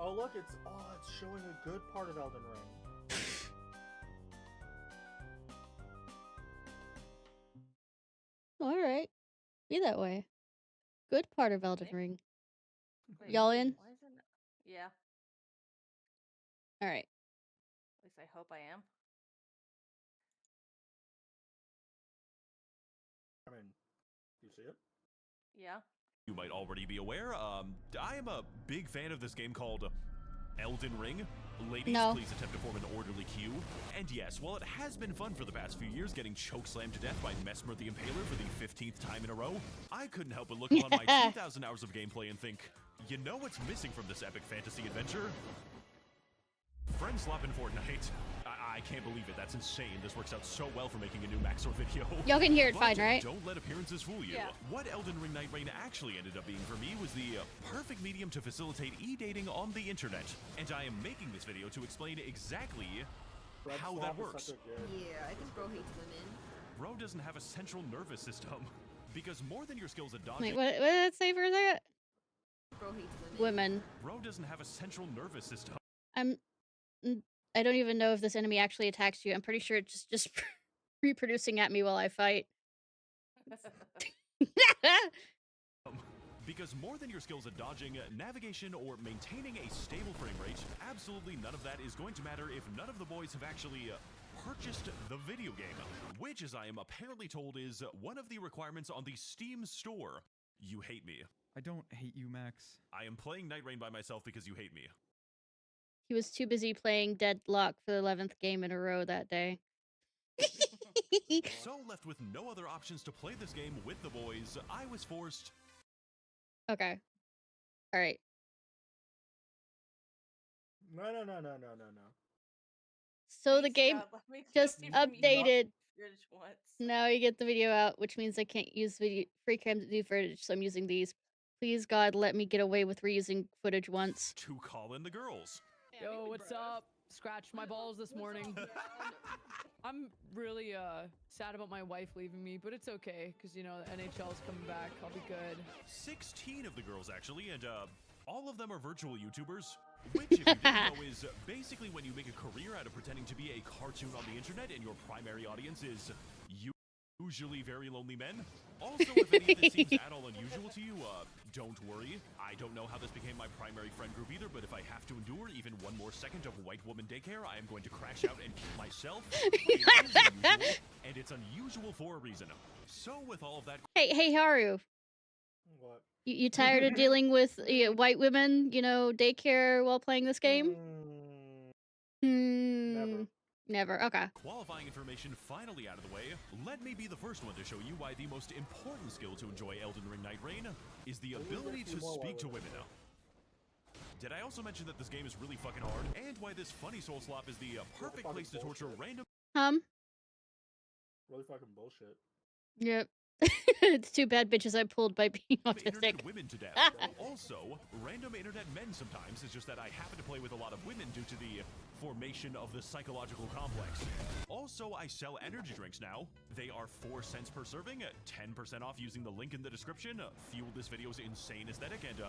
Oh look, it's showing a good part of Elden Ring. All right, be that way. Good part of Elden Ring. Y'all in? Why isn't it? Yeah. All right. At least I hope I am. I mean, you see it? Yeah. You might already be aware, I am a big fan of this game called Elden Ring. Ladies, No. please attempt to form an orderly queue. And yes, while it has been fun for the past few years getting chokeslammed to death by Max0r's the Impaler for the 15th time in a row, I couldn't help but look upon my 2,000 hours of gameplay and think, you know what's missing from this epic fantasy adventure? Friend swap in Fortnite. I can't believe it. That's insane. This works out so well for making a new Max0r video. Y'all can hear it But fine, right? Don't let appearances fool you. Yeah. What Elden Ring Nightreign actually ended up being for me was the perfect medium to facilitate e-dating on the internet. And I am making this video to explain exactly how that works. Yeah, I think bro hates women. Bro doesn't have a central nervous system. Because more than your skills at dodging... Wait, what did it say for that? Bro hates Women. Bro doesn't have a central nervous system. I don't even know if this enemy actually attacks you. I'm pretty sure it's just reproducing at me while I fight. Because more than your skills at dodging, navigation, or maintaining a stable frame rate, absolutely none of that is going to matter if none of the boys have actually purchased the video game, which, as I am apparently told, is one of the requirements on the Steam store. You hate me. I don't hate you, Max. I am playing Nightreign by myself because you hate me. He was too busy playing Deadlock for the 11th game in a row that day. So, left with no other options to play this game with the boys, I was forced... Okay. All right. No. So Please, the game God, let me just even use updated. footage once. Now you get the video out, which means I can't use video free cam to do footage, so I'm using these. Please, God, let me get away with reusing footage once. to call in the girls. Yo, what's up? Scratched my balls this morning. I'm really sad about my wife leaving me, but it's okay, because, you know, the NHL's coming back. I'll be good. 16 of the girls, actually, and all of them are virtual YouTubers. Which, if you didn't know, is basically when you make a career out of pretending to be a cartoon on the internet and your primary audience is usually very lonely men. Also, if any of this seems at all unusual to you, don't worry. I don't know how this became my primary friend group either, but if I have to endure even one more second of white woman daycare, I am going to crash out and kill myself. It is unusual, and it's unusual for a reason. So, with all of that... Hey, Haru. What? You tired of dealing with white women, you know, daycare while playing this game? Never. Never. Okay. Qualifying information finally out of the way, let me be the first one to show you why the most important skill to enjoy Elden Ring Nightreign is the ability to speak to women. Did I also mention that this game is really fucking hard, and why this funny soul slop is the perfect place to torture random... Really fucking bullshit. Yep. It's too bad bitches I pulled by being autistic. Internet women to death. Also, random internet men sometimes. It's just that I happen to play with a lot of women due to the formation of the psychological complex. Also, I sell energy drinks now. They are 4 cents per serving, 10% off using the link in the description. Fuel this video's insane aesthetic and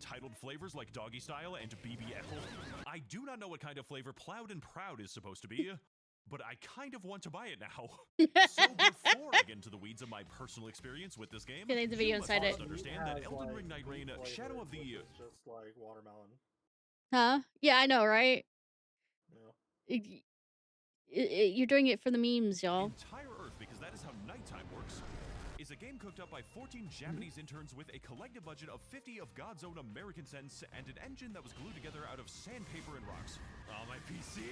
titled flavors like Doggy Style and BBL. I do not know what kind of flavor Plowed and Proud is supposed to be, but I kind of want to buy it now. So before I get into the weeds of my personal experience with this game, There's a video you must inside it. first understand that Elden Ring Nightreign, Shadow of the... It's just like watermelon. Huh? Yeah, I know, right? Yeah. You're doing it for the memes, y'all. Entire Earth, because that is how nighttime works, is a game cooked up by 14 Japanese interns with a collective budget of 50 of God's own American cents and an engine that was glued together out of sandpaper and rocks. On my PC!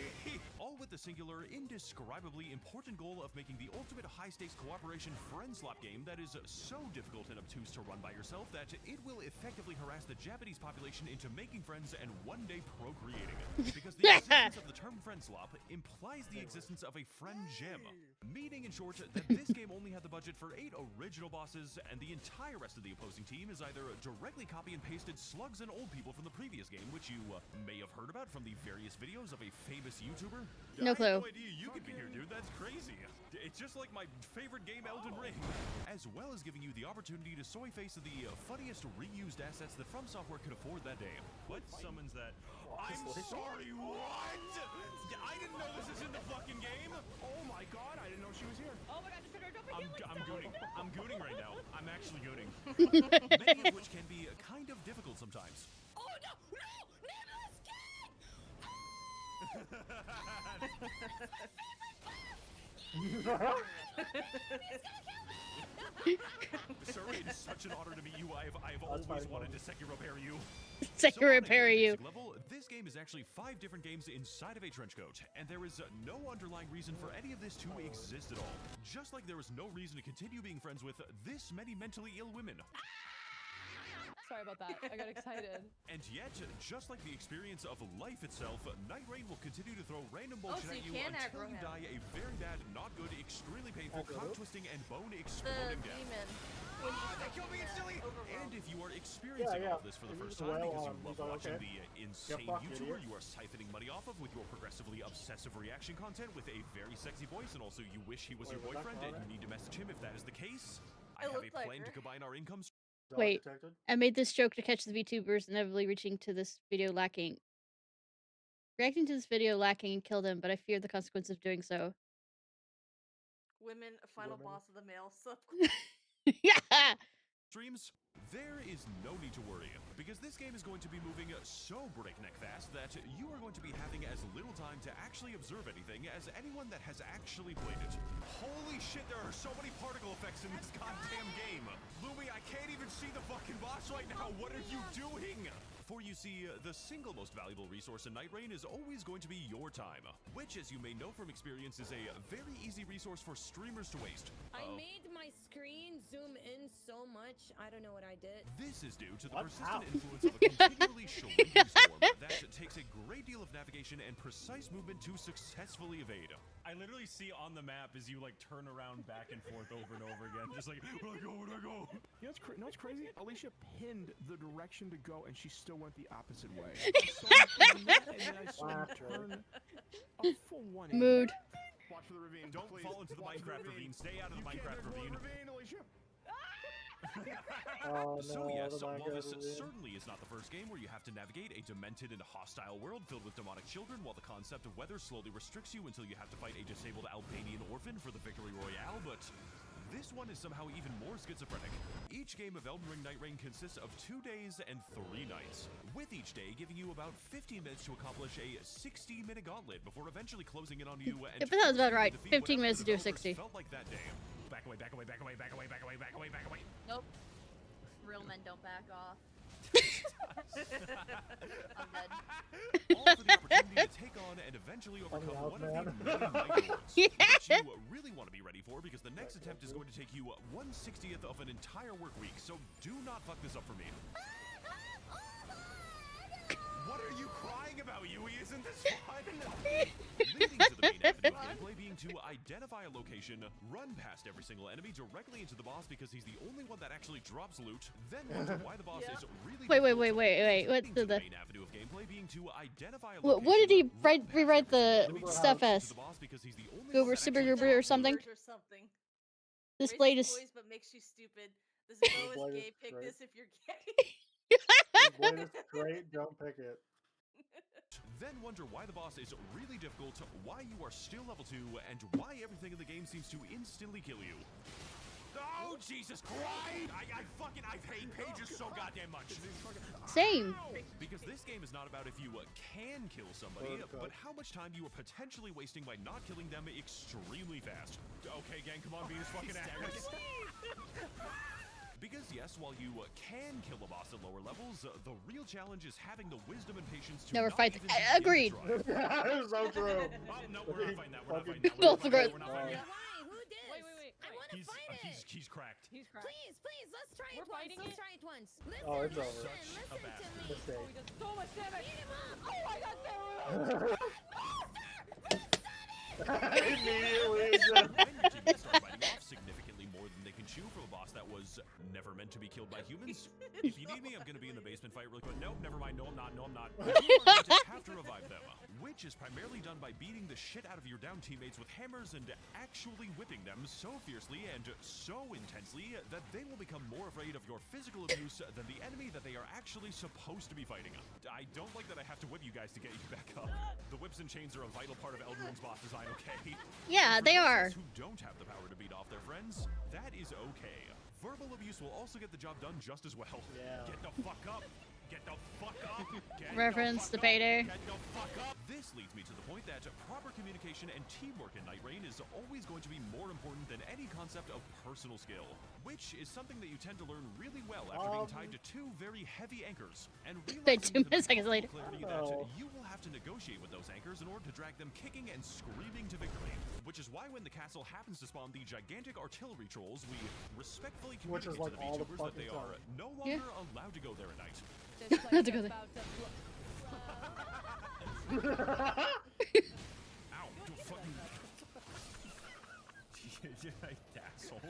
All with the singular, indescribably important goal of making the ultimate high-stakes cooperation friend slop game that is so difficult and obtuse to run by yourself that it will effectively harass the Japanese population into making friends and one day procreating. Because the existence of the term friend slop implies the existence of a friend gem. Meaning, in short, that this game only had the budget for 8 original bosses, and the entire rest of the opposing team is either directly copy and pasted slugs and old people from the previous game, which you may have heard about from the various videos of a famous YouTuber. No clue. I had no idea you could be here, dude. That's crazy. It's just like my favorite game, Elden Ring. As well as giving you the opportunity to soy face the funniest reused assets that From Software could afford that day. What summons that? I'm sorry, what? I didn't know this is in the fucking game. Oh my god, I didn't know she was here. Oh my god, just figured out I'm gooning. I'm gooning right now. I'm actually gooning. Many of which can be kind of difficult sometimes. Oh no! No! Nimbus King! Sir, it is such an honor to meet you. I've always wanted to Sekiro repair you. Sekiro on a repair very you. basic level, this game is actually 5 different games inside of a trench coat, and there is no underlying reason for any of this to exist at all. Just like there is no reason to continue being friends with this many mentally ill women. Sorry about that. I got excited. And yet, just like the experience of life itself, Nightreign will continue to throw random bullshit so at you you can until aggro you him. die a very bad, not good, extremely painful, Aggro who? cock-twisting, and The bone-exploding death. demon. That killed me instantly! And if you are experiencing Yeah, all of this for the if first you time wail because on you him, love he's like, watching okay. the insane fucked, YouTuber idiot. you are siphoning money off of with your progressively obsessive reaction content with a very sexy voice, and also you wish he was your Wait, was that boyfriend and Connor? you need to message him if that is the case, It I have a looked like plan to her. combine our incomes. Dog Wait. detected? I made this joke to catch the VTubers, inevitably reaching to this video lacking. Reacting to this video lacking and killed him, but I fear the consequence of doing so. Women, final Women. boss of the male sub. Yeah! Streams, there is no need to worry, because this game is going to be moving so breakneck fast that you are going to be having as little time to actually observe anything as anyone that has actually played it. Holy shit, there are so many particle effects in this goddamn game! Lumi, I can't even see the fucking boss right now! What are you doing? For you see, the single most valuable resource in Nightreign is always going to be your time, which, as you may know from experience, is a very easy resource for streamers to waste. I made my screen zoom in so much. I don't know what I did. This is due to the What? persistent Ow. influence of a continually shrinking storm that takes a great deal of navigation and precise movement to successfully evade. I literally see on the map as you like turn around back and forth over and over again, just like, where do I go, where do I go? You know what's crazy? Alicia pinned the direction to go, and she still went the opposite way. So and then I saw her turn a full 180. Mood. Watch for the ravine. Don't please. fall into the Watch for Minecraft ravine. Stay out of the You can't- Minecraft there's ravine. one ravine, Alicia. Oh So no, yes, the while Minecraft this ravine. certainly is not the first game where you have to navigate a demented and hostile world filled with demonic children, while the concept of weather slowly restricts you until you have to fight a disabled Albanian orphan for the victory royale, but this one is somehow even more schizophrenic. Each game of Elden Ring Nightreign consists of 2 days and 3 nights, with each day giving you about 15 minutes to accomplish a 60-minute gauntlet before eventually closing in on you and Yeah, but that was about right. defeat 15 whatever minutes the to do a developers 60. Felt like that day. Back away, back away, back away, back away, back away, back away, back away. Nope. Real men don't back off. I'm dead. All for the opportunity to take on and eventually overcome out, one of man. the many Night Lords, Yeah. which you really want to be ready for, because the next attempt is going to take you 1/60th of an entire work week, so do not fuck this up for me. What are you crying about, Yui? Isn't this fun? Leading to the main avenue of gameplay being to identify a location, run past every single enemy directly into the boss because he's the only one that actually drops loot, then wonder why the boss Yeah. is really Wait, difficult. wait. What's Leading to the... main avenue of gameplay being to identify a What did he location, run past rewrite every the single enemy, stuff directly as? to the boss because he's the only one Goober, that Super actually Goober or drops something? loot. Or something. This Raises blade is... boys but makes you stupid. This bow blade is is gay. Pick great. this if you're gay. This blade is great, don't pick it. Then wonder why the boss is really difficult, why you are still level 2, and why everything in the game seems to instantly kill you. Oh, Jesus Christ! I hate pages so goddamn much. Same. Because this game is not about if you can kill somebody, but how much time you are potentially wasting by not killing them extremely fast. Okay, gang, come on, beat his fucking ass. Because yes, while you can kill a boss at lower levels, the real challenge is having the wisdom and patience to Never not fight even the- begin to agreed. try. So true. Oh, no, we're not fighting that. We're not Fucking- fighting that. No, We're not forgot. fighting that. We're not fighting Yeah, that. why? Who did? Wait. I want to fight it. He's cracked. He's cracked. Please, let's try We're it once. fighting Let's it? try it once. Listen, Oh, it's over. listen, Such a listen to bastard. me. Mistake. Oh, he does so much damage. Beat him up. Oh my god, Sarah! Immediately just... When team will start biting off significantly more than they can chew from a boss that was never meant to be killed by humans. If you need me, I'm gonna be in the basement fight really quick. No, never mind. No, I'm not. No, I'm not. You are going to have to revive them, which is primarily done by beating the shit out of your down teammates with hammers and actually whipping them so fiercely and so intensely that they will become more afraid of your physical abuse than the enemy that they are actually supposed to be fighting. I don't like that I have to whip you guys to get you back up. The whips and chains are a vital part of Elden Ring's boss design, okay? Yeah, For they those of are. us who don't have the power to beat off their friends, that is okay. Verbal abuse will also get the job done just as well. Yeah. Get the fuck up! Get the fuck up! Get Reference the to fuck Payday. up! Get the fuck up! This leads me to the point that proper communication and teamwork in Nightreign is always going to be more important than any concept of personal skill, which is something that you tend to learn really well after being tied to two very heavy anchors, and Wait, realizing 2 with seconds later. clarity that you will have to negotiate with those anchors in order to drag them kicking and screaming to victory. Which is why when the castle happens to spawn the gigantic artillery trolls, we respectfully Which is communicate like to the all the VTubers that they fucking are time. no longer allowed to go there at night. This place To go is there. about to Ow, you fucking... asshole.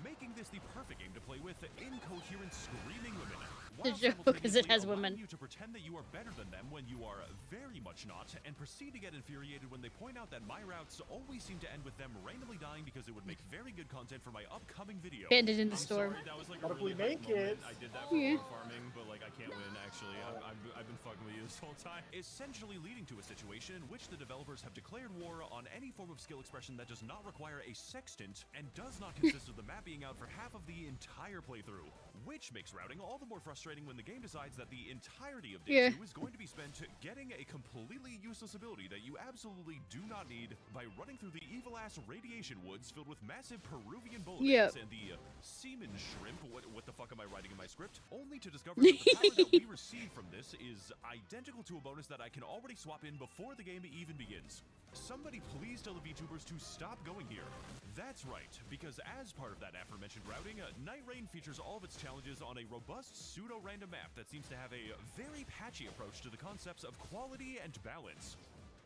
Making this the perfect game to play with incoherent screaming women. The while joke is it has simultaneously allowing women. you to pretend that you are better than them when you are very much not, and proceed to get infuriated when they point out that my routes always seem to end with them randomly dying because it would make very good content for my upcoming video. Bandit in the I'm storm. sorry, that was like But a if we really hype make it- moment. I did that for Yeah. farming, but like I can't win actually. I've been fucking with you this whole time. Essentially leading to a situation in which the developers have declared war on any form of skill expression that does not require a sextant and does not consist of the map being out for half of the entire playthrough, which makes routing all the more frustrating when the game decides that the entirety of day 2 is going to be spent getting a completely useless ability that you absolutely do not need by running through the evil-ass radiation woods filled with massive Peruvian bullets and the semen shrimp. What the fuck am I writing in my script? Only to discover that the power that we receive from this is identical to a bonus that I can already swap in before the game even begins. Somebody please tell the VTubers to stop going here. That's right, because as part of that aforementioned routing, Nightreign features all of its challenges on a robust pseudo-random map that seems to have a very patchy approach to the concepts of quality and balance.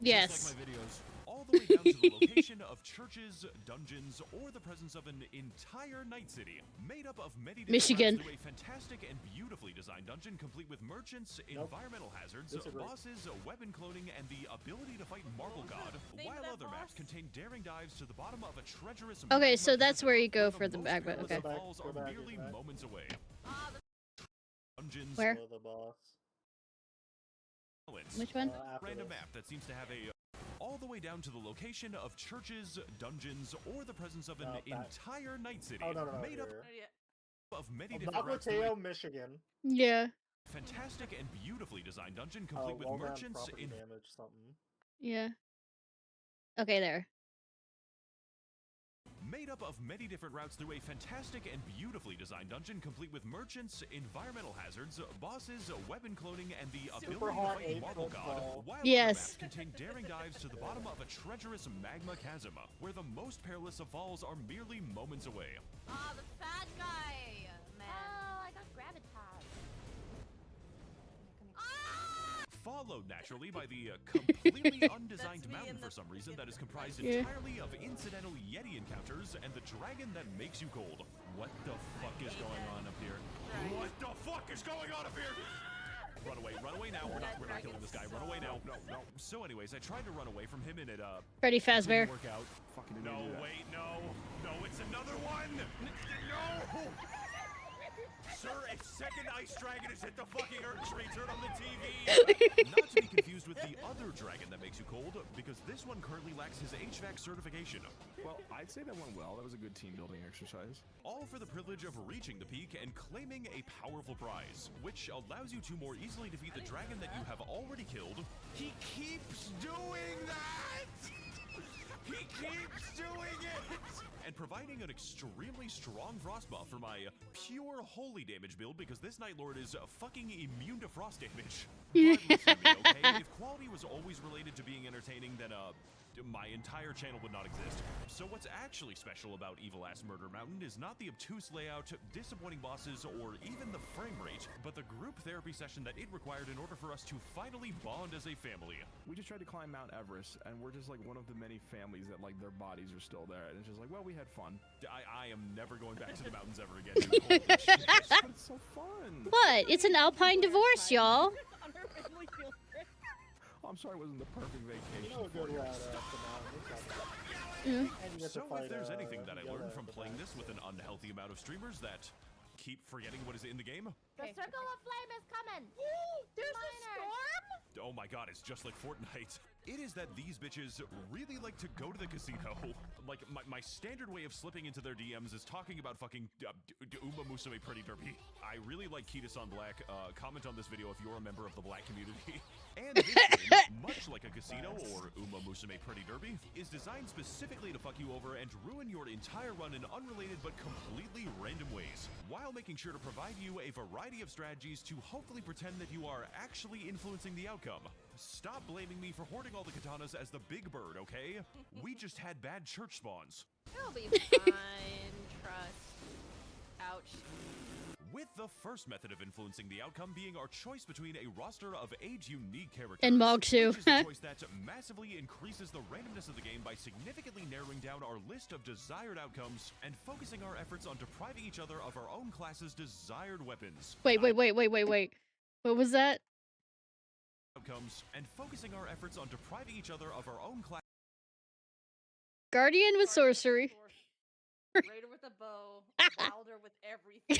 Yes. Just like my videos, all the way down to the location of churches, dungeons, or the presence of an entire night city, made up of many different Michigan. routes through a fantastic and beautifully designed dungeon complete with merchants, Nope. environmental hazards, Disagree. bosses, weapon cloning, and the ability to fight Marble God, Name while that other maps boss? contain daring dives to the bottom of a treacherous Okay, magma so that's chasm where you go where for the most magma, perilous okay. falls Go are back, merely right? moments away. Dungeons, Where? Kill the boss. balance. Which one? After Random this. map that seems to have a all the way down to the location of churches, dungeons, or the presence of an No, that- entire night city Oh, no, made up here. of many different routes. Mateo, Michigan. Yeah. Fantastic and beautifully designed dungeon Oh, complete with well done, merchants property in damage, something. Yeah. Okay, there. made up of many different routes through a fantastic and beautifully designed dungeon complete with merchants, environmental hazards, bosses, weapon cloning, and the Super ability to hot fight 8 Marble foot God, ball. while Yes. other maps contain daring dives to the bottom of a treacherous magma chasm, where the most perilous of falls are merely moments away. Ah, the fat guy, man. Oh, I got gravitas. Followed naturally by the completely undesigned That's me mountain in for the some reason that is comprised Yeah. entirely of incidental Yeti encounters and the dragon that makes you cold. What the fuck is going on up here? What the fuck is going on up here? Run away now. We're not killing this guy. Run away now. No. So anyways, I tried to run away from him and it Freddy Fazbear. didn't work out. Fucking didn't No, do that. wait, no, it's another one. No. Sir, its second ice dragon has hit the fucking Earth tree. Turn on the TV. Not to be confused with the other dragon that makes you cold, because this one currently lacks his HVAC certification. Well, I'd say that went well. That was a good team building exercise. All for the privilege of reaching the peak and claiming a powerful prize, which allows you to more easily defeat the dragon that you have already killed. He keeps doing that! He keeps doing it! And providing an extremely strong frost buff for my pure holy damage build, because this Night Lord is fucking immune to frost damage. But listen to me, okay? If quality was always related to being entertaining, then my entire channel would not exist. So what's actually special about Evil Ass Murder Mountain is not the obtuse layout, disappointing bosses, or even the frame rate, but the group therapy session that it required in order for us to finally bond as a family. We just tried to climb Mount Everest, and we're just like one of the many families that like their bodies are still there, and it's just like, well, we had fun. I am never going back to the mountains ever again. Dude. Holy shit. But it's so fun. What? It's an alpine divorce, y'all. Oh, I'm sorry, it wasn't the perfect vacation. You know a for good you. route after that. Mm. And you get to So fight, if there's anything that I Yoda learned at from the playing back. this with an unhealthy amount of streamers that keep forgetting what is in the game, The circle of flame is coming. There's a Miners. storm? oh my god, it's just like Fortnite. It is that these bitches really like to go to the casino. Like, my standard way of slipping into their DMs is talking about fucking Uma Musume Pretty Derby. I really like Ketis on Black. Comment on this video if you're a member of the black community. And this game, much like a casino or Uma Musume Pretty Derby, is designed specifically to fuck you over and ruin your entire run in unrelated but completely random ways, while making sure to provide you a variety of strategies to hopefully pretend that you are actually influencing the outcome. Stop blaming me for hoarding all the katanas as the big bird, okay? We just had bad church spawns. It'll be fine. Trust. Ouch. With the first method of influencing the outcome being our choice between a roster of age-unique characters. And Mog too. Which is a choice that massively increases the randomness of the game by significantly narrowing down our list of desired outcomes and focusing our efforts on depriving each other of our own class's desired weapons. Wait. What was that? Outcomes and focusing our efforts on depriving each other of our own class. Guardian with sorcery. Raider with a bow. Wilder with everything.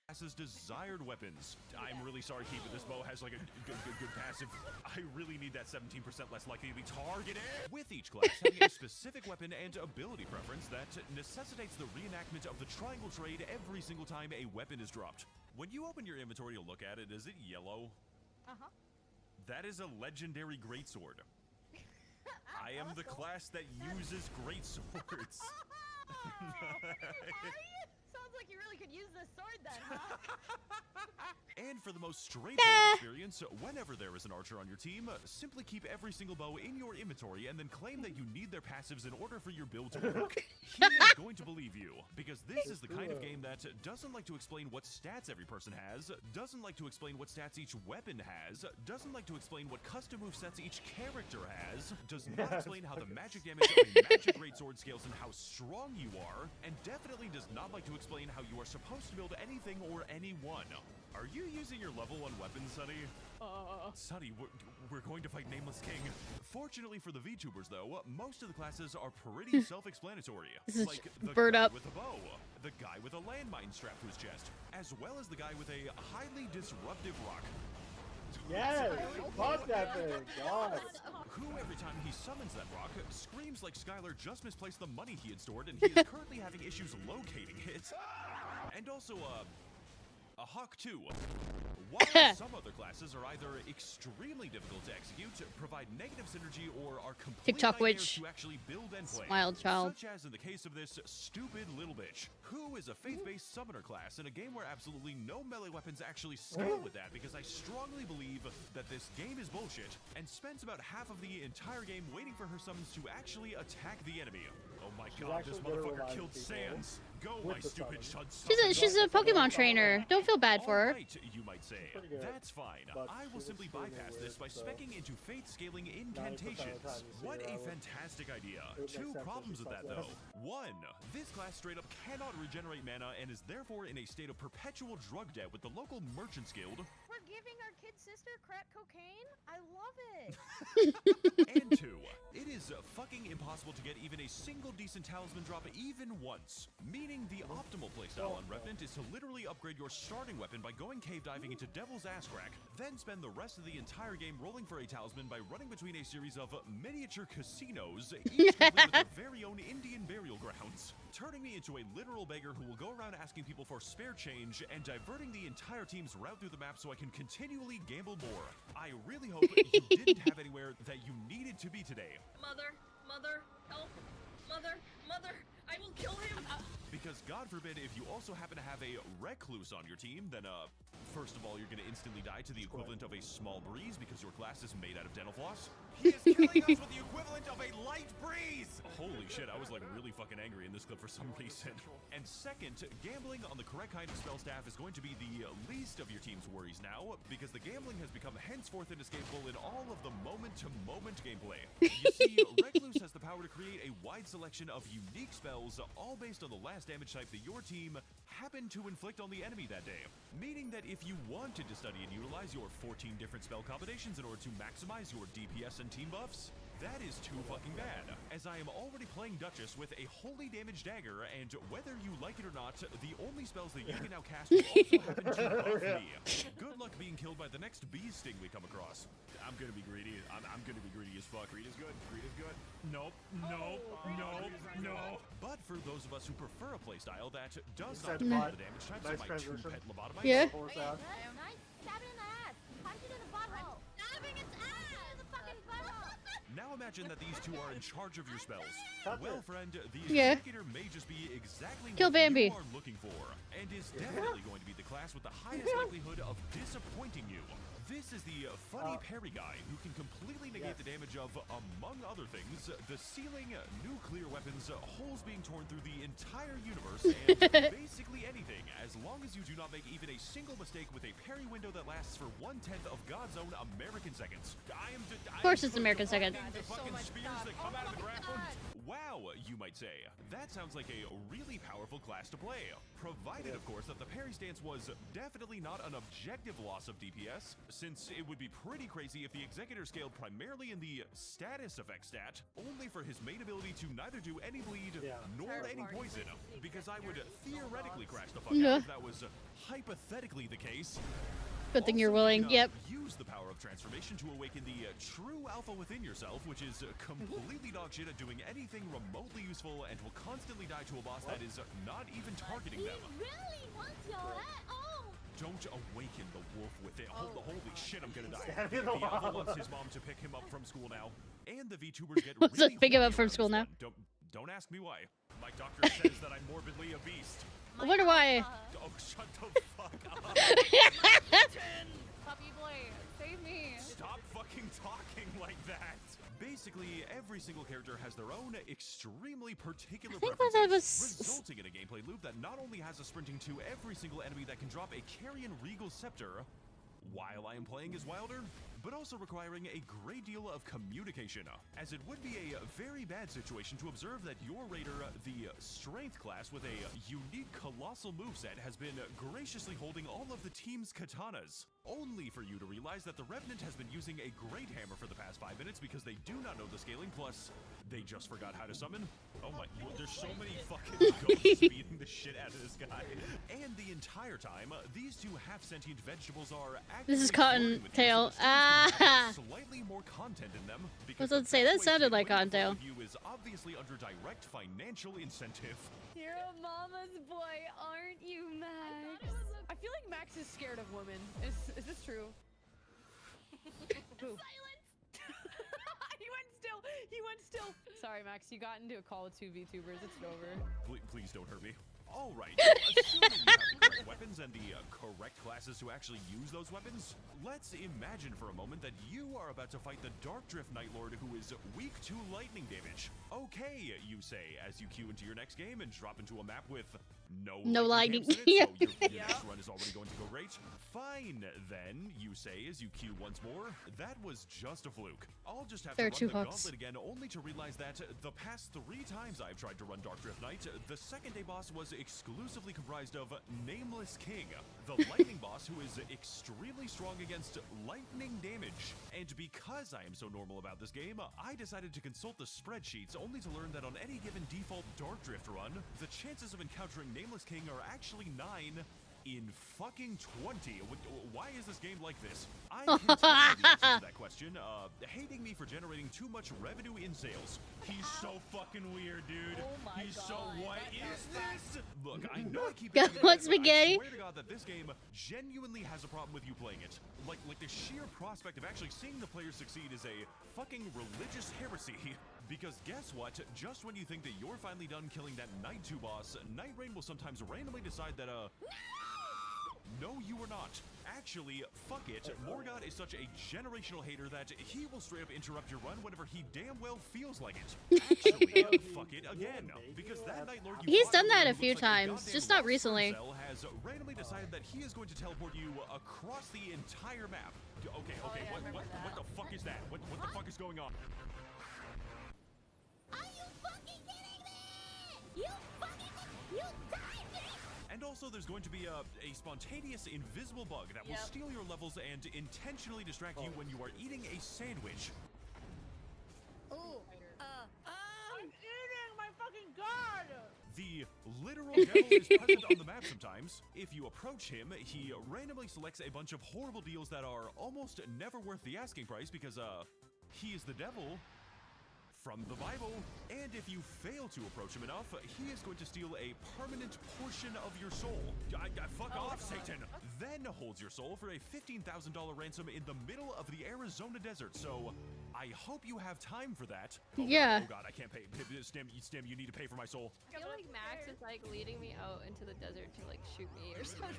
Class's desired weapons. I'm really sorry, Keith, but this bow has like a good passive. I really need that 17% less likely to be targeted. With each class having a specific weapon and ability preference that necessitates the reenactment of the triangle trade every single time a weapon is dropped. When you open your inventory to look at it, is it yellow? Uh-huh. That is a legendary greatsword. I am the class that uses greatswords. Sounds like you really could use this sword then, huh? And for the most straightforward experience, whenever there is an archer on your team, simply keep every single bow in your inventory and then claim that you need their passives in order for your build to work. He is going to believe you, because this is the kind of game that doesn't like to explain what stats every person has, doesn't like to explain what stats each weapon has, doesn't like to explain what custom movesets each character has, does not explain how the magic damage of a magic greatsword scales and how strong you are, and definitely does not like to explain how you are supposed to build anything or anyone. Are you using your level 1 weapon, Sunny? Sunny, we're going to fight Nameless King. Fortunately for the VTubers, though, most of the classes are pretty self-explanatory. This is Like the bird guy up. with a bow, the guy with a landmine strapped to his chest, as well as the guy with a highly disruptive rock. Yes! Fuck that thing! God! Who, every time he summons that rock, screams like Skylar just misplaced the money he had stored and he is currently having issues locating it. And also, a hawk too. While some other classes are either extremely difficult to execute, provide negative synergy, or are complete TikTok nightmares witch. to actually build and play. Smile child. Such as in the case of this stupid little bitch, who is a faith-based summoner class in a game where absolutely no melee weapons actually scale with that, because I strongly believe that this game is bullshit, and spends about half of the entire game waiting for her summons to actually attack the enemy. Oh my god, this actually good at motherfucker reviving killed people Sans. Go, with my the stupid summons. chud. She's a Pokemon trainer. Don't feel bad for her. Alright, you might say. pretty good, That's fine. but I will she's simply extremely bypass this by weird, so specking into faith scaling 90% of the incantations. time you see What her, a I would- fantastic idea. it would make Two sense if problems she with that sucked though. One, this class straight up cannot regenerate mana and is therefore in a state of perpetual drug debt with the local merchants guild. We're giving our kid sister crack cocaine? I love it. And two, it is fucking impossible to get even a single decent talisman drop even once. Meaning the optimal playstyle on Revenant is to literally upgrade your starting weapon by going cave diving into Devil's Ass Crack, then spend the rest of the entire game rolling for a talisman by running between a series of miniature casinos, each complete with their very own Indian burial grounds, turning me into a literal beggar who will go around asking people for spare change and diverting the entire team's route through the map so I can continually gamble more. I really hope you didn't have anywhere that you needed to be today. Mother, help. Mother, I will kill him. because God forbid if you also happen to have a recluse on your team, then first of all, you're going to instantly die to the equivalent of a small breeze because your glass is made out of dental floss. He is killing us with the equivalent of a light breeze! Holy shit, I was like really fucking angry in this clip for some reason. And second, gambling on the correct kind of spell staff is going to be the least of your team's worries now, because the gambling has become henceforth inescapable in all of the moment-to-moment gameplay. You see, Recluse has the power to create a wide selection of unique spells, all based on the last damage type that your team happened to inflict on the enemy that day. Meaning that if you wanted to study and utilize your 14 different spell combinations in order to maximize your DPS and team buffs, that is too fucking bad, as I am already playing Duchess with a holy damage dagger, and whether you like it or not, the only spells that you can now cast will also happen to buff me. Good luck being killed by the next bee sting we come across. I'm gonna be greedy. I'm gonna be greedy as fuck. Greed is good. Greed is good. Nope. Nope. Nope. No. But for those of us who prefer a playstyle that does not depend on the damage types of my two pet lobotomites, Yeah. Nice. Stab it in the ass. Punch it in the butthole. Stabbing its ass. In the fucking butthole. now imagine that these two are in charge of your spells. Well, friend, the Yeah. Executor may just be exactly Kill what Bambi. you are looking for, and is definitely going to be the class with the highest likelihood of disappointing you. This is the funny parry guy who can completely negate the damage of, among other things, the ceiling, nuclear weapons, holes being torn through the entire universe, and basically anything, as long as you do not make even a single mistake with a parry window that lasts for 1/10 of God's own American seconds. Of course it's American second. The fucking spears that come out of the ground. Wow, you might say. That sounds like a really powerful class to play. Provided, of course, that the parry stance was definitely not an objective loss of DPS, since it would be pretty crazy if the Executor scaled primarily in the status effect stat, only for his main ability to neither do any bleed nor any poison, because I would theoretically crash the fuck out if that was hypothetically the case. Good thing you're Also, willing. you Yep. can, use the power of transformation to awaken the true alpha within yourself, which is completely dog shit at doing anything remotely useful and will constantly die to a boss that is not even targeting them. Really wants your head. Oh. Don't awaken the wolf with it. Holy shit, I'm gonna die. Stab The in the alpha wall. wants his mom to pick him up from school now. And the VTubers get What's really up, pick him up horny from around school this now? one. Don't ask me why. My doctor says that I'm morbidly obese. I wonder why. Oh, shut the fuck up. Puppy boy, save me. Stop fucking talking like that. Basically, every single character has their own extremely particular I think what that preferences, was- resulting in a gameplay loop that not only has us sprinting to every single enemy that can drop a Carrion Regal Scepter while I am playing as Wilder, but also requiring a great deal of communication, as it would be a very bad situation to observe that your raider, the Strength class with a unique colossal moveset, has been graciously holding all of the team's katanas, only for you to realize that the Revenant has been using a great hammer for the past 5 minutes because they do not know the scaling, plus they just forgot how to summon. Oh my, there's so many fucking ghosts beating the shit out of this guy. And the entire time, these two half-sentient vegetables are actually This is flirting with you, Cottontail. so the streams can have Ah. slightly more content in them. I was Because about to say, the that best way sounded to like bring the Cottontail. view is obviously under direct financial incentive. You're a mama's boy, aren't you, Max? I feel like Max is scared of women. Is this true? Silence! He went still. Sorry, Max, you got into a call with two VTubers. It's over. Please don't hurt me. All right, assuming you have the correct weapons and the correct classes to actually use those weapons, let's imagine for a moment that you are about to fight the Dark Drift Night Lord who is weak to lightning damage. Okay, you say, as you queue into your next game and drop into a map with no lightning. camps in it, so your next run is already going to go great. Fine, then, you say as you queue once more. That was just a fluke. I'll just have There to are run two the hooks. gauntlet again, only to realize that the past 3 times I've tried to run Dark Drift Night, the second day boss was exclusively comprised of Nameless King, the lightning boss who is extremely strong against lightning damage. And because I am so normal about this game, I decided to consult the spreadsheets only to learn that on any given default Dark Drift run, the chances of encountering Nameless King are actually 9 in fucking 20. Why is this game like this? I can tell you the answer to that question. Hating me for generating too much revenue in sales. He's so fucking weird, dude. Oh my He's so God. what is this? Look, I know I keep Go it on, spaghetti. I swear to God that this game genuinely has a problem with you playing it. Like the sheer prospect of actually seeing the players succeed is a fucking religious heresy. Because guess what? Just when you think that you're finally done killing that Night 2 boss, Nightreign will sometimes randomly decide that, no, you are not. Actually, fuck it. Morgoth is such a generational hater that he will straight up interrupt your run whenever he damn well feels like it. Actually, fuck it again. Because that Night Lord you He's fought done that who a few looks like times, goddamn just not lost recently. Cell has randomly decided that he is going to teleport you across the entire map. Okay, yeah, I remember what the fuck is that? What the fuck is going on? Are you fucking kidding me? You died me! And also, there's going to be a spontaneous invisible bug that will Yep. steal your levels and intentionally distract you when you are eating a sandwich. Ooh. I'm eating my fucking god! The literal devil is present on the map sometimes. If you approach him, he randomly selects a bunch of horrible deals that are almost never worth the asking price because, he is the devil from the Bible. And if you fail to approach him enough, he is going to steal a permanent portion of your soul. Fuck off, Satan! Then holds your soul for a $15,000 ransom in the middle of the Arizona desert. So, I hope you have time for that. Oh, Yeah. God, I can't pay. Stim, you need to pay for my soul. I feel like Max is like leading me out into the desert to like shoot me or something.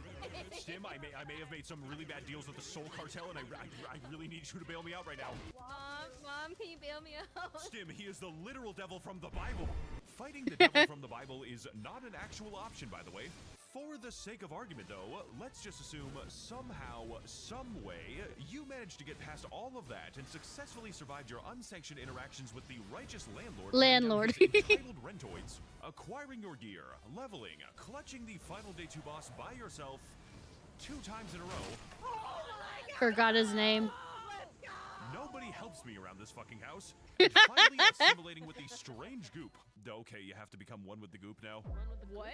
Stim, I may have made some really bad deals with the Soul Cartel, and I really need you to bail me out right now. Mom, can you bail me out? Stim, he is the literal devil from the Bible. Fighting the devil from the Bible is not an actual option, by the way. For the sake of argument, though, let's just assume somehow, some way, you managed to get past all of that and successfully survived your unsanctioned interactions with the righteous landlord. and his entitled rentoids, acquiring your gear, leveling, clutching the final day 2 boss by yourself 2 times in a row. Forgot his name. Nobody helps me around this fucking house. And finally assimilating with the strange goop. Okay, you have to become one with the goop now. What?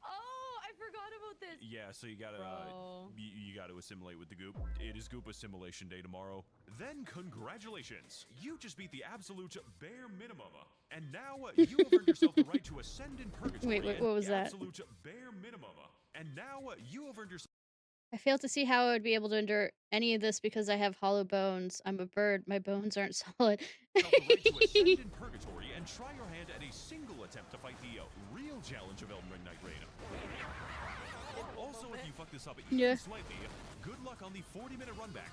Oh, I forgot about this. Yeah, so you gotta Bro. you gotta assimilate with the goop. It is goop assimilation day tomorrow. Then congratulations, you just beat the absolute bare minimum, and now you have earned yourself the right to ascend in purgatory. Wait, what was the that? Absolute bare minimum, and now you have earned yourself. I fail to see how I would be able to endure any of this because I have hollow bones. I'm a bird. My bones aren't solid. The right to ascend in purgatory and try your hand at a single attempt to fight the real challenge of Elden Ring Nightreign. Also, if you fuck this up even slightly, good luck on the 40-minute run back.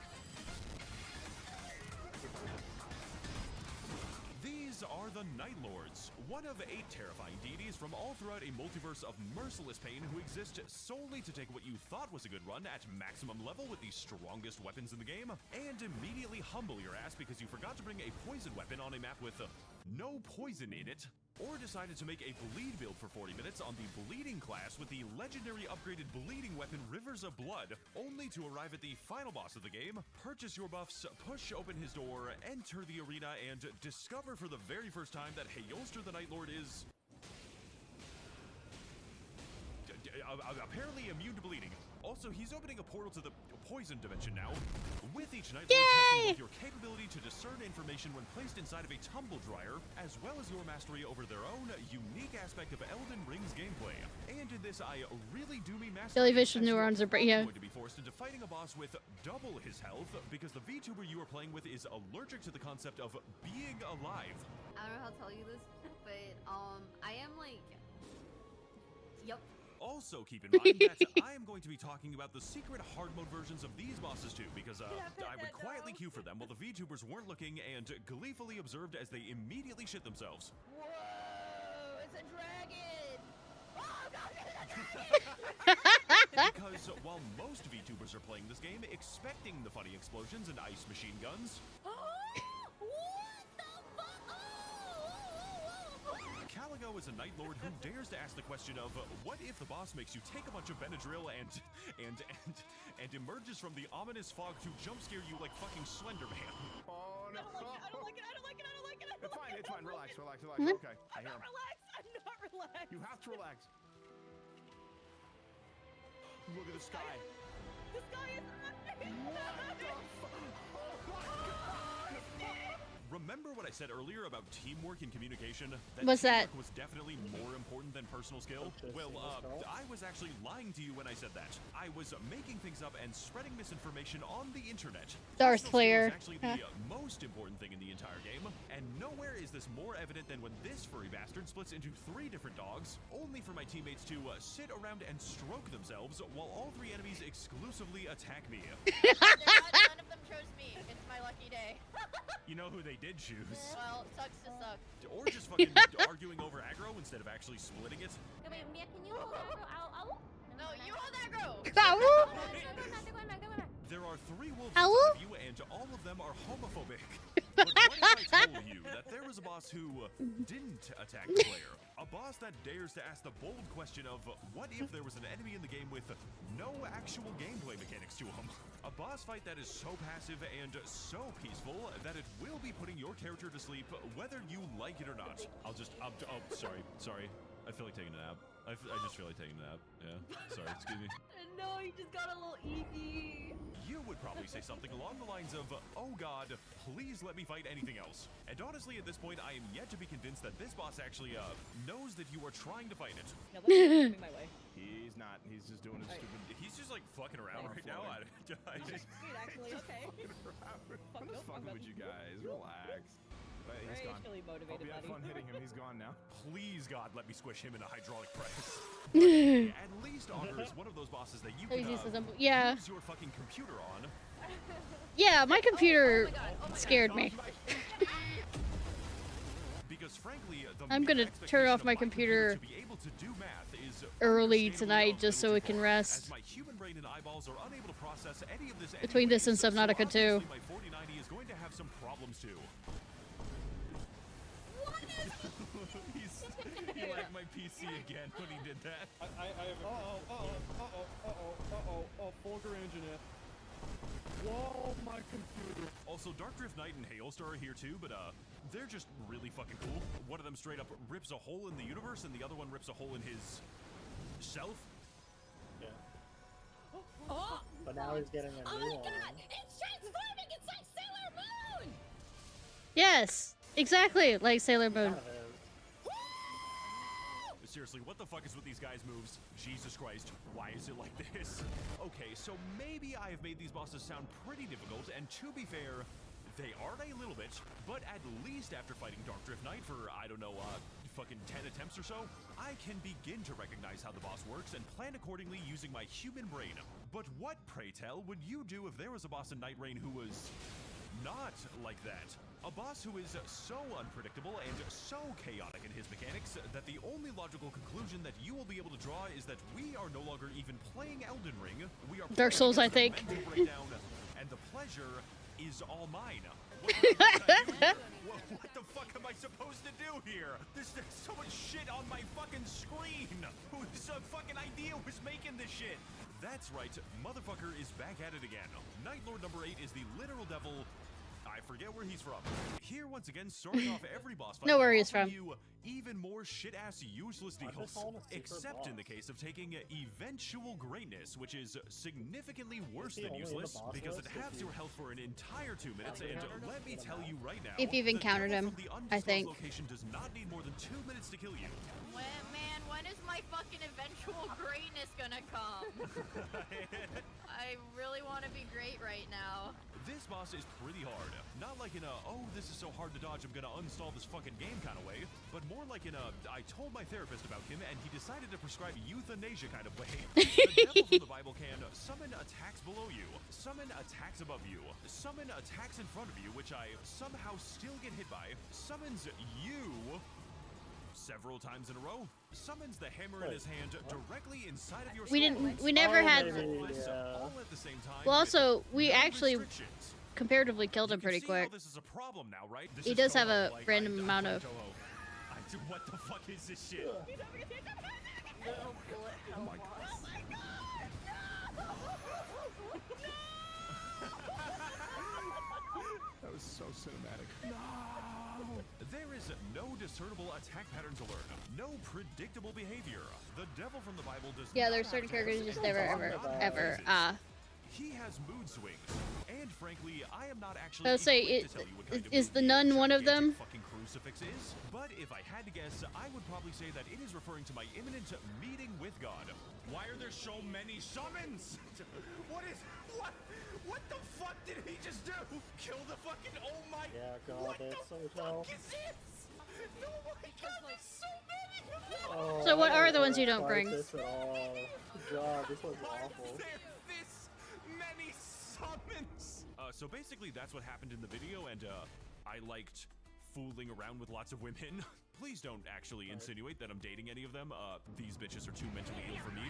These are the Night Lords, one of 8 terrifying deities from all throughout a multiverse of merciless pain who exist solely to take what you thought was a good run at maximum level with the strongest weapons in the game, and immediately humble your ass because you forgot to bring a poison weapon on a map with no poison in it, or decided to make a bleed build for 40 minutes on the bleeding class with the legendary upgraded bleeding weapon Rivers of Blood, only to arrive at the final boss of the game, purchase your buffs, push open his door, enter the arena, and discover for the very first time that Hayolster the Night Lord is apparently immune to bleeding. Also, he's opening a portal to the poison dimension now. With each Night Lord testing both your capability to discern information when placed inside of a tumble dryer, as well as your mastery over their own unique aspect of Elden Ring's gameplay. And in this, I really do mean mastery. Jellyfish with neurons are going to be forced into fighting a boss with double his health because the VTuber you are playing with is allergic to the concept of being alive. I don't know how to tell you this, but I am like, yep. Also, keep in mind that I am going to be talking about the secret hard mode versions of these bosses too, because I would quietly queue for them while the VTubers weren't looking and gleefully observed as they immediately shit themselves. Whoa! It's a dragon! Oh no, it's a dragon! Because while most VTubers are playing this game expecting the funny explosions and ice machine guns, Caligo is a Night Lord who dares to ask the question of, what if the boss makes you take a bunch of Benadryl and emerges from the ominous fog to jump scare you like fucking Slender Man? Oh no! I don't like it. It's fine. Relax. Okay, I hear him. I'm not relaxed. You have to relax. Look at the sky. The sky is What the fuck? Oh my god! Remember what I said earlier about teamwork and communication? What's that? Teamwork was definitely more important than personal skill. Well, I was actually lying to you when I said that. I was making things up and spreading misinformation on the internet. Darth Personal skill Player. is actually the most important thing in the entire game, and nowhere is this more evident than when this furry bastard splits into 3 different dogs, only for my teammates to sit around and stroke themselves while all 3 enemies exclusively attack me. None of them chose me. It's my lucky day. You know who they did choose? Well, sucks to suck. Or just fucking arguing over aggro instead of actually splitting it. Wait, Mia, can you hold that girl? Ow, ow. No, you hold aggro. Ow. They're going back. There are 3 wolves Ow? inside of you, and all of them are homophobic. But what if I told you that there was a boss who didn't attack the player? A boss that dares to ask the bold question of, what if there was an enemy in the game with no actual gameplay mechanics to him? A boss fight that is so passive and so peaceful that it will be putting your character to sleep whether you like it or not. Oh, sorry. I feel like taking a nap. I just feel like taking a nap. Yeah, sorry, excuse me. No, you just got a little eepy. You would probably say something along the lines of, oh god, please let me fight anything else. And honestly, at this point, I am yet to be convinced that this boss actually knows that you are trying to fight it. No, that's coming my way. He's not. He's just doing his stupid. He's just like fucking around right now. I just, Sweet, actually, okay. I'm just fucking with you guys. Relax. But he's Very gone. actually motivated, Hope you had buddy. fun hitting him. He's gone now. please God, let me squish him in a hydraulic press. At least Augur is one of those bosses that you can yeah. use your fucking computer on. Yeah, my computer scared me. Because frankly, I'm gonna turn off my computer to be able to do math is early tonight just so it can rest. as my human brain and eyeballs are unable to process any of this Between this and anyways, so Subnautica 2. obviously my 4090 is going to have some problems too. He liked my PC again when he did that. I have Fulgur Engineer. Whoa, my computer. Also, Dark Drift Knight and Hailstar are here too, but they're just really fucking cool. One of them straight up rips a hole in the universe, and the other one rips a hole in his self. Yeah. Oh! But now he's getting a new one. It's transforming! It's like Sailor Moon! Yes, exactly like Sailor Moon. Kind of is. Seriously, what the fuck is with these guys' moves? Jesus Christ, why is it like this? Okay, so maybe I have made these bosses sound pretty difficult, and to be fair, they aren't a little bit, but at least after fighting Dark Drift Knight for, I don't know, fucking 10 attempts or so, I can begin to recognize how the boss works and plan accordingly using my human brain. But what, pray tell, would you do if there was a boss in Nightreign who was not like that? A boss who is so unpredictable and so chaotic in his mechanics that the only logical conclusion that you will be able to draw is that we are no longer even playing Elden Ring. We are Dark Souls, I think. Breakdown, and the pleasure is all mine. What the fuck am I supposed to do here? There's so much shit on my fucking screen. Whose fucking idea was making this shit? That's right, motherfucker is back at it again. Night Lord number 8 is the literal devil. I forget where he's from. Here once again, starting off every boss fight. Know where he is offering from. You even more shit-ass useless Why deals. is this all a secret Except in the boss? case of taking eventual greatness, which is significantly worse he than only in the useless boss because it list if halves you- your health for an entire 2 minutes. And let me tell you right now, If you've the encountered devil him, from the I undisclosed think. location does not need more than 2 minutes to kill you. When is my fucking eventual greatness gonna come? I really want to be great right now. This boss is pretty hard. Not like in a, oh, this is so hard to dodge, I'm gonna uninstall this fucking game kind of way, but more like in a, I told my therapist about him and he decided to prescribe euthanasia kind of way. The devil from the Bible can summon attacks below you, summon attacks above you, summon attacks in front of you, which I somehow still get hit by, summons you several times in a row, summons the hammer in his hand directly inside of your skull. We never had. All at the same time. Well, also we no actually restrictions. comparatively killed him You can pretty see how quick. this is a problem now, right? This He is does have Toho, a like, random I amount play of. Toho. What the fuck is this shit? No bullet hell boss. That was so cinematic. No! There is no discernible attack pattern to learn. No predictable behavior. The devil from the Bible does Yeah, not there's certain have characters attacks just and never does ever not have ever phases. ah. He has mood swings, And frankly, I am not actually I'll say, equipped to tell you what kind of is the movie a nun one of gigantic them? fucking crucifix is. But if I had to guess, I would probably say that it is referring to my imminent meeting with God. Why are there so many summons? What the fuck did he just do? Kill the fucking, oh my... Yeah, God, what that's the so fuck tall. is this? No, my God, there's so many! Oh, So what I are the don't ones you wanna don't fight bring? This at all. God, this was Why awful. is there this many summons? So basically that's what happened in the video, and I liked fooling around with lots of women. Please don't actually insinuate that I'm dating any of them. These bitches are too mentally ill for me.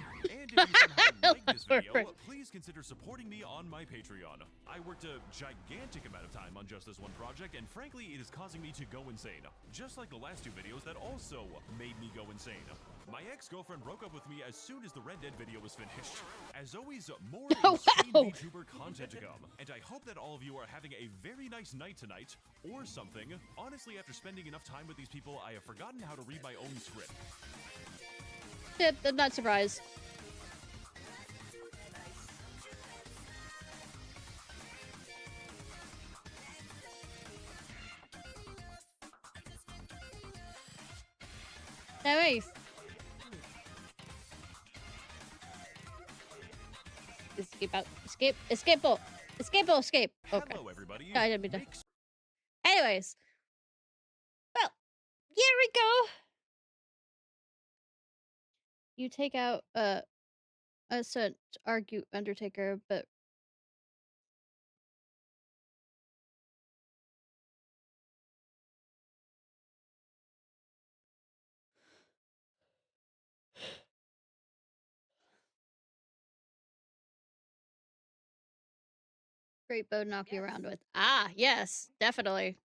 And if you somehow like this video, please consider supporting me on my Patreon. I worked a gigantic amount of time on just this one project, and frankly, it is causing me to go insane. Just like the last two videos that also made me go insane. My ex-girlfriend broke up with me as soon as the Red Dead video was finished. As always, more insane VTuber content to come. And I hope that all of you are having a very nice night tonight, or something. Honestly, after spending enough time with these people, I have forgotten how to read my own script. Yep, I'm not surprised. Nice. Escape out. Escape. Escape-o. Escape-o. Escape. Okay. Hello, everybody. I didn't mean to. Anyways. Well, here we go. You take out, I said argue Undertaker, but great bow to knock you around with. Ah, yes, definitely.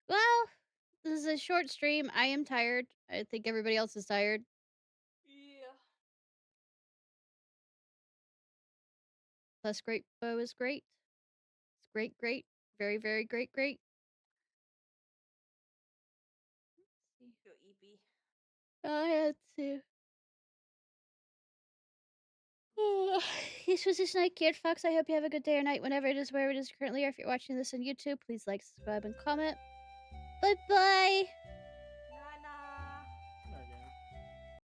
Well, this is a short stream. I am tired. I think everybody else is tired. Yeah. Plus, great bow is great. It's great, great. Very, very great, great. Go EP. I had to. This was Ishnai, Ciarfox. I hope you have a good day or night whenever it is, wherever it is currently, or if you're watching this on YouTube, please like, subscribe, and comment. Bye-bye!